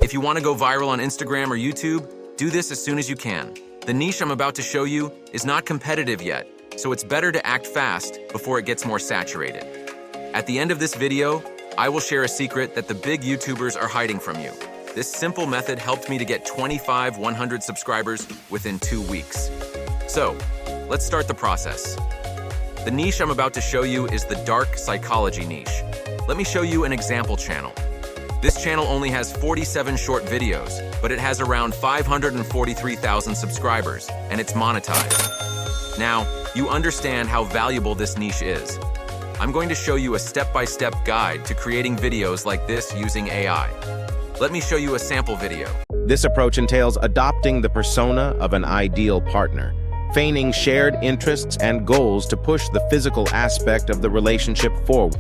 If you want to go viral on Instagram or YouTube, do this as soon as you can. The niche I'm about to show you is not competitive yet, so it's better to act fast before it gets more saturated. At the end of this video, I will share a secret that the big YouTubers are hiding from you. This simple method helped me to get 100 subscribers within 2 weeks. So, let's start the process. The niche I'm about to show you is the dark psychology niche. Let me show you an example channel. This channel only has 47 short videos, but it has around 543,000 subscribers, and it's monetized. Now, you understand how valuable this niche is. I'm going to show you a step-by-step guide to creating videos like this using AI. Let me show you a sample video. This approach entails adopting the persona of an ideal partner, feigning shared interests and goals to push the physical aspect of the relationship forward.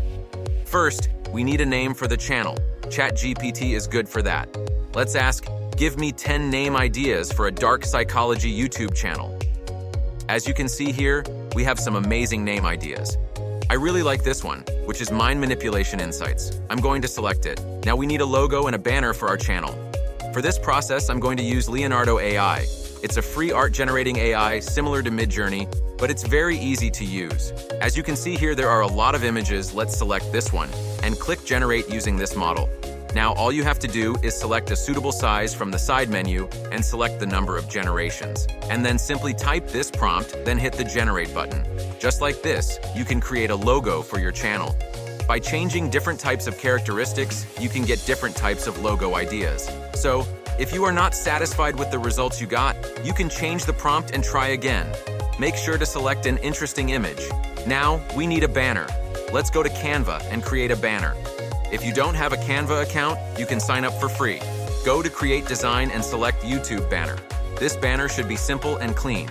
First, we need a name for the channel. ChatGPT is good for that. Let's ask, give me 10 name ideas for a dark psychology YouTube channel. As you can see here, we have some amazing name ideas. I really like this one, which is Mind Manipulation Insights. I'm going to select it. Now we need a logo and a banner for our channel. For this process, I'm going to use Leonardo AI. It's a free art-generating AI similar to Midjourney, but it's very easy to use. As you can see here, there are a lot of images. Let's select this one and click Generate using this model. Now, all you have to do is select a suitable size from the side menu and select the number of generations. And then simply type this prompt, then hit the Generate button. Just like this, you can create a logo for your channel. By changing different types of characteristics, you can get different types of logo ideas. So, if you are not satisfied with the results you got, you can change the prompt and try again. Make sure to select an interesting image. Now, we need a banner. Let's go to Canva and create a banner. If you don't have a Canva account, you can sign up for free. Go to Create Design and select YouTube Banner. This banner should be simple and clean.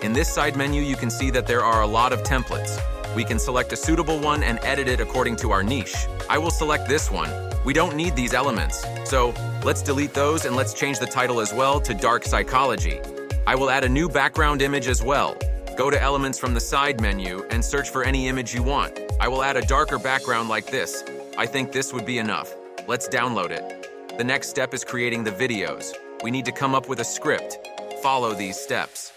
In this side menu, you can see that there are a lot of templates. We can select a suitable one and edit it according to our niche. I will select this one. We don't need these elements. So let's delete those and let's change the title as well to Dark Psychology. I will add a new background image as well. Go to Elements from the side menu and search for any image you want. I will add a darker background like this. I think this would be enough. Let's download it. The next step is creating the videos. We need to come up with a script. Follow these steps.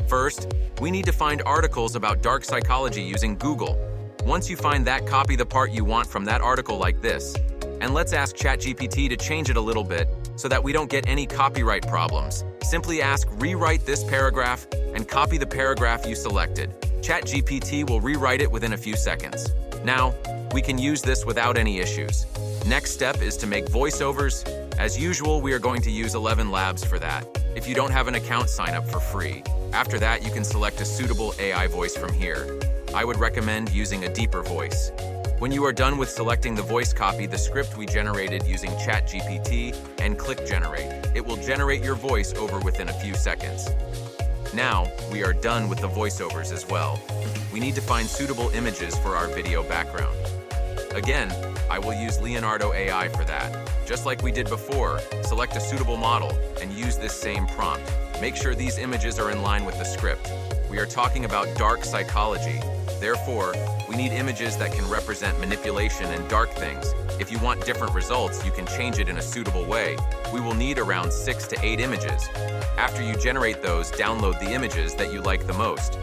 First, we need to find articles about dark psychology using Google. Once you find that, copy the part you want from that article like this. And let's ask ChatGPT to change it a little bit so that we don't get any copyright problems. Simply ask, rewrite this paragraph, and copy the paragraph you selected. ChatGPT will rewrite it within a few seconds. Now, we can use this without any issues. Next step is to make voiceovers. As usual, we are going to use Elevenlabs for that. If you don't have an account, sign up for free. After that, you can select a suitable AI voice from here. I would recommend using a deeper voice. When you are done with selecting the voice, copy the script we generated using ChatGPT and click Generate. It will generate your voice over within a few seconds. Now, we are done with the voiceovers as well. We need to find suitable images for our video background. Again, I will use Leonardo AI for that. Just like we did before, select a suitable model and use this same prompt. Make sure these images are in line with the script. We are talking about dark psychology. Therefore, we need images that can represent manipulation and dark things. If you want different results, you can change it in a suitable way. We will need around 6 to 8 images. After you generate those, download the images that you like the most.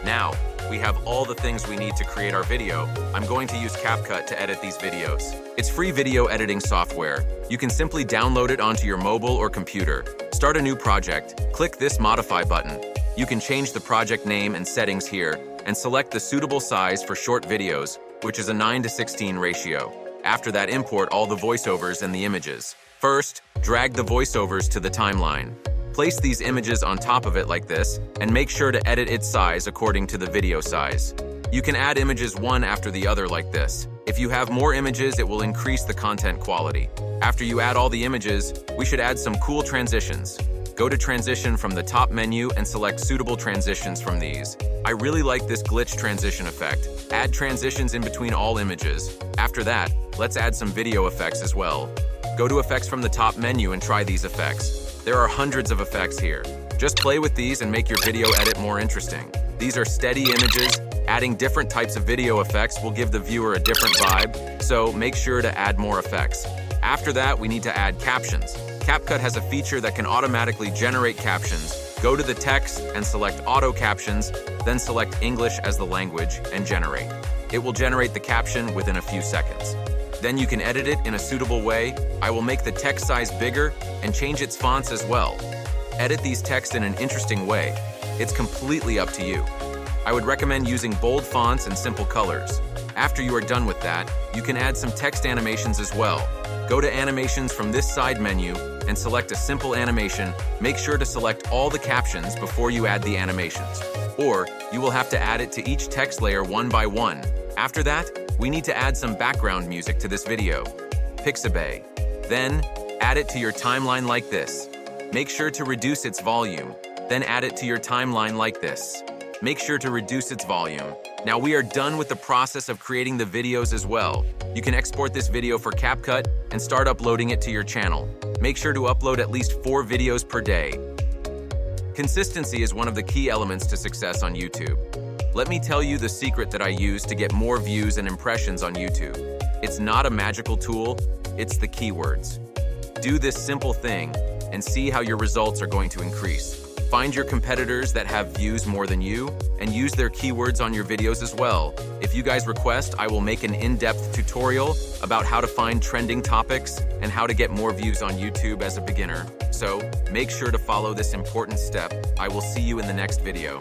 Now, we have all the things we need to create our video. I'm going to use CapCut to edit these videos. It's free video editing software. You can simply download it onto your mobile or computer. Start a new project. Click this Modify button. You can change the project name and settings here and select the suitable size for short videos, which is a 9:16 ratio. After that, import all the voiceovers and the images. First, drag the voiceovers to the timeline. Place these images on top of it like this, and make sure to edit its size according to the video size. You can add images one after the other like this. If you have more images, it will increase the content quality. After you add all the images, we should add some cool transitions. Go to Transition from the top menu and select suitable transitions from these. I really like this glitch transition effect. Add transitions in between all images. After that, let's add some video effects as well. Go to Effects from the top menu and try these effects. There are hundreds of effects here. Just play with these and make your video edit more interesting. These are steady images. Adding different types of video effects will give the viewer a different vibe, so make sure to add more effects. After that, we need to add captions. CapCut has a feature that can automatically generate captions. Go to the text and select Auto Captions, then select English as the language and generate. It will generate the caption within a few seconds. Then you can edit it in a suitable way. I will make the text size bigger and change its fonts as well. Edit these texts in an interesting way. It's completely up to you. I would recommend using bold fonts and simple colors. After you are done with that, you can add some text animations as well. Go to Animations from this side menu and select a simple animation. Make sure to select all the captions before you add the animations, or you will have to add it to each text layer one by one. After that, we need to add some background music to this video. Pixabay. Then, add it to your timeline like this. Make sure to reduce its volume. Then add it to your timeline like this. Make sure to reduce its volume. Now we are done with the process of creating the videos as well. You can export this video for CapCut and start uploading it to your channel. Make sure to upload at least 4 videos per day. Consistency is one of the key elements to success on YouTube. Let me tell you the secret that I use to get more views and impressions on YouTube. It's not a magical tool, it's the keywords. Do this simple thing and see how your results are going to increase. Find your competitors that have views more than you and use their keywords on your videos as well. If you guys request, I will make an in-depth tutorial about how to find trending topics and how to get more views on YouTube as a beginner. So make sure to follow this important step. I will see you in the next video.